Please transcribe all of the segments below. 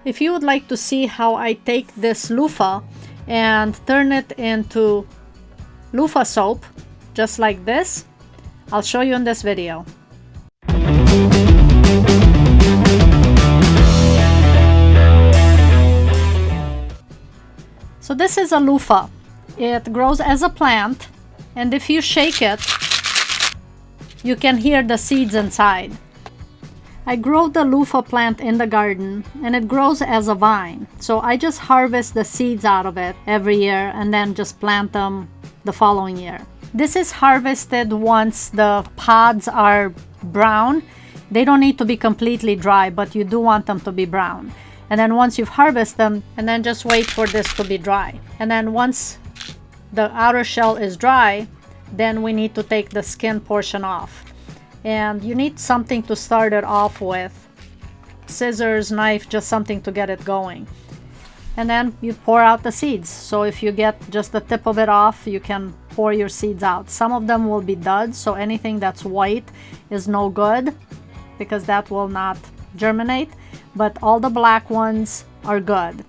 If you would like to see how I take this loofah and turn it into loofah soap, just like this, I'll show you in this video. So this is a loofah. It grows as a plant, and if you shake it, you can hear the seeds inside. I grow the loofah plant in the garden, and it grows as a vine. So I just harvest the seeds out of it every year and then just plant them the following year. This is harvested once the pods are brown. They don't need to be completely dry, but you do want them to be brown. And then once you've harvested them, and then just wait for this to be dry. And then once the outer shell is dry, then we need to take the skin portion off. And you need something to start it off with. Scissors, knife, just something to get it going. And then you pour out the seeds. So if you get just the tip of it off, you can pour your seeds out. Some of them will be duds, so anything that's white is no good because that will not germinate. But all the black ones are good.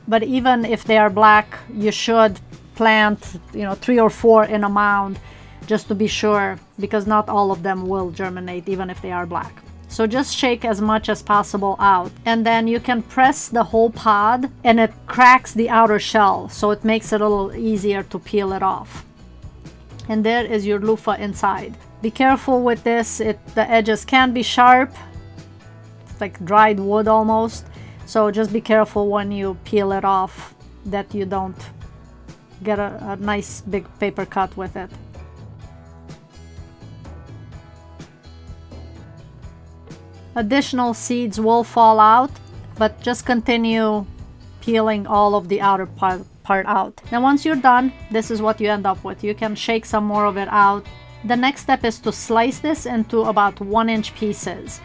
But even if they are black, you should plant 3 or 4 in a mound just to be sure, because not all of them will germinate even if they are black. So just shake as much as possible out, and then you can press the whole pod and it cracks the outer shell, so it makes it a little easier to peel it off. And there is your loofah inside. Be careful with this, the edges can be sharp. It's like dried wood almost, so just be careful when you peel it off that you don't get a nice big paper cut with it. Additional seeds will fall out, but just continue peeling all of the outer part out. Now once you're done, this is what you end up with. You can shake some more of it out. The next step is to slice this into about 1-inch pieces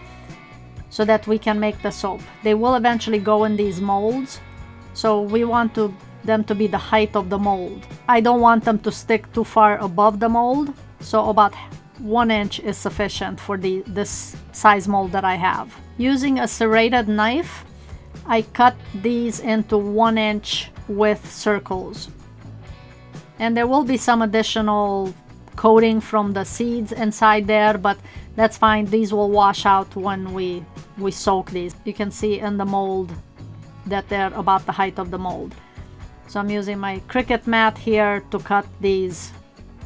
so that we can make the soap. They will eventually go in these molds, so we want them to be the height of the mold. I don't want them to stick too far above the mold, so about 1 inch is sufficient for this size mold that I have. Using a serrated knife, I cut these into 1-inch width circles. And there will be some additional coating from the seeds inside there, but that's fine. These will wash out when we soak these. You can see in the mold that they're about the height of the mold. So I'm using my Cricut mat here to cut these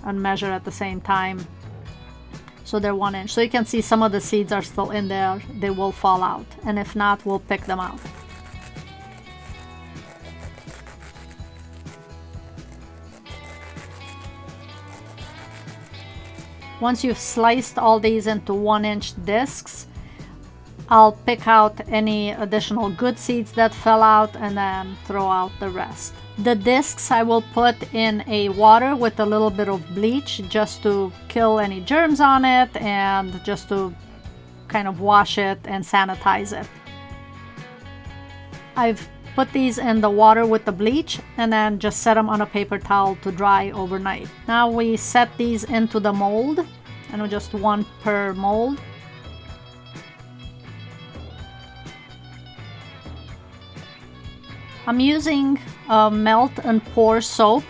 and measure at the same time. So they're 1 inch. So you can see some of the seeds are still in there. They will fall out. And if not, we'll pick them out. Once you've sliced all these into 1-inch discs, I'll pick out any additional good seeds that fell out and then throw out the rest. The discs I will put in a water with a little bit of bleach just to kill any germs on it and just to kind of wash it and sanitize it. I've put these in the water with the bleach and then just set them on a paper towel to dry overnight. Now we set these into the mold, and just 1 per mold. I'm using melt and pour soap,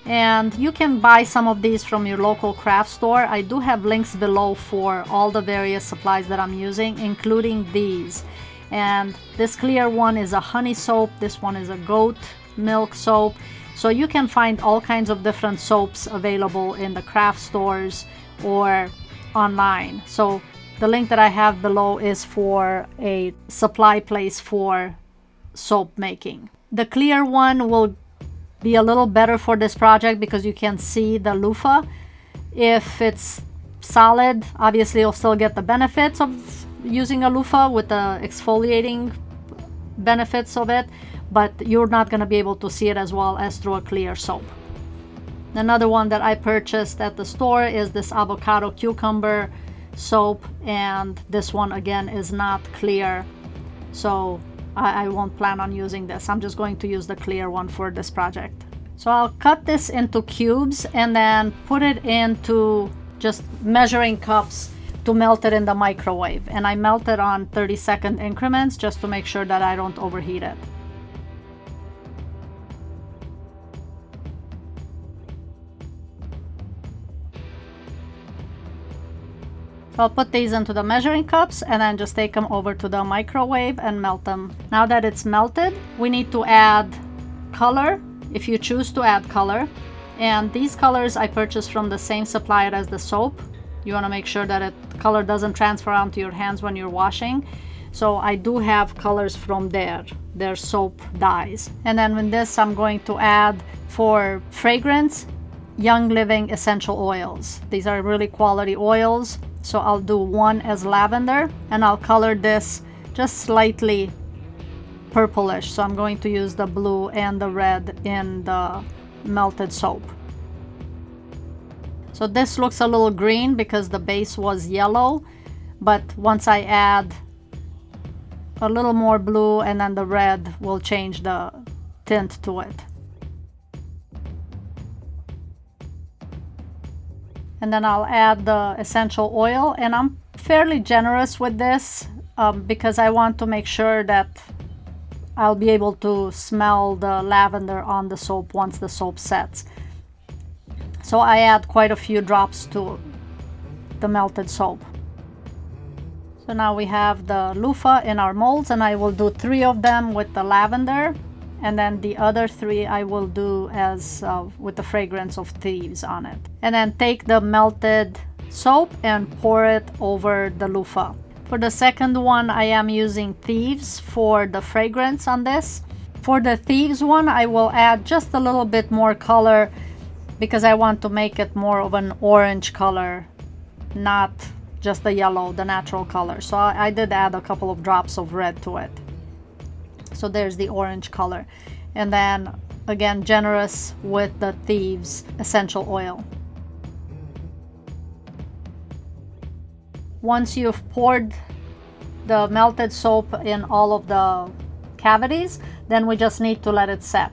and you can buy some of these from your local craft store. I do have links below for all the various supplies that I'm using, including these. And this clear one is a honey soap, this one is a goat milk soap. So you can find all kinds of different soaps available in the craft stores or online. So the link that I have below is for a supply place for soap making. The clear one will be a little better for this project because you can see the loofah. If it's solid, obviously you'll still get the benefits of using a loofah with the exfoliating benefits of it, but you're not going to be able to see it as well as through a clear soap. Another one that I purchased at the store is this avocado cucumber soap, and this one again is not clear, so I won't plan on using this. I'm just going to use the clear one for this project. So I'll cut this into cubes and then put it into just measuring cups to melt it in the microwave. And I melt it on 30-second increments just to make sure that I don't overheat it. So I'll put these into the measuring cups and then just take them over to the microwave and melt them. Now that it's melted, we need to add color, if you choose to add color. And these colors I purchased from the same supplier as the soap. You want to make sure that color doesn't transfer onto your hands when you're washing. So I do have colors from their soap dyes. And then with this, I'm going to add, for fragrance, Young Living essential oils. These are really quality oils. So I'll do one as lavender, and I'll color this just slightly purplish. So I'm going to use the blue and the red in the melted soap. So this looks a little green because the base was yellow, but once I add a little more blue and then the red will change the tint to it. And then I'll add the essential oil, and I'm fairly generous with this because I want to make sure that I'll be able to smell the lavender on the soap once the soap sets. So I add quite a few drops to the melted soap. So now we have the loofah in our molds, and I will do 3 of them with the lavender, and then the other 3 I will do as with the fragrance of thieves on it. And then take the melted soap and pour it over the loofah. For the second one, I am using thieves for the fragrance on this. For the thieves one, I will add just a little bit more color because I want to make it more of an orange color, not just the yellow, the natural color. So I did add a couple of drops of red to it. So there's the orange color. And then again, generous with the thieves essential oil. Once you've poured the melted soap in all of the cavities, then we just need to let it set.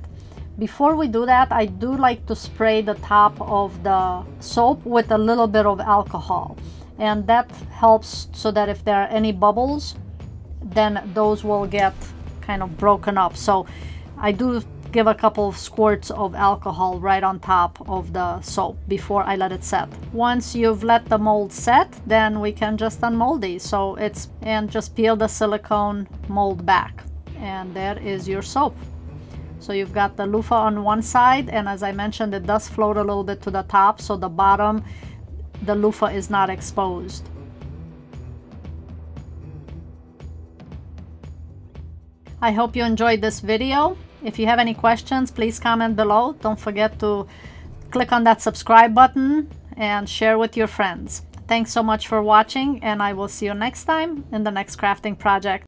Before we do that, I do like to spray the top of the soap with a little bit of alcohol. And that helps so that if there are any bubbles, then those will get kind of broken up. So I do give a couple of squirts of alcohol right on top of the soap before I let it set. Once you've let the mold set, then we can just unmold these. And just peel the silicone mold back. And there is your soap. So you've got the loofah on one side, and as I mentioned, it does float a little bit to the top, so the bottom, the loofah is not exposed. I hope you enjoyed this video. If you have any questions, please comment below. Don't forget to click on that subscribe button and share with your friends. Thanks so much for watching, and I will see you next time in the next crafting project.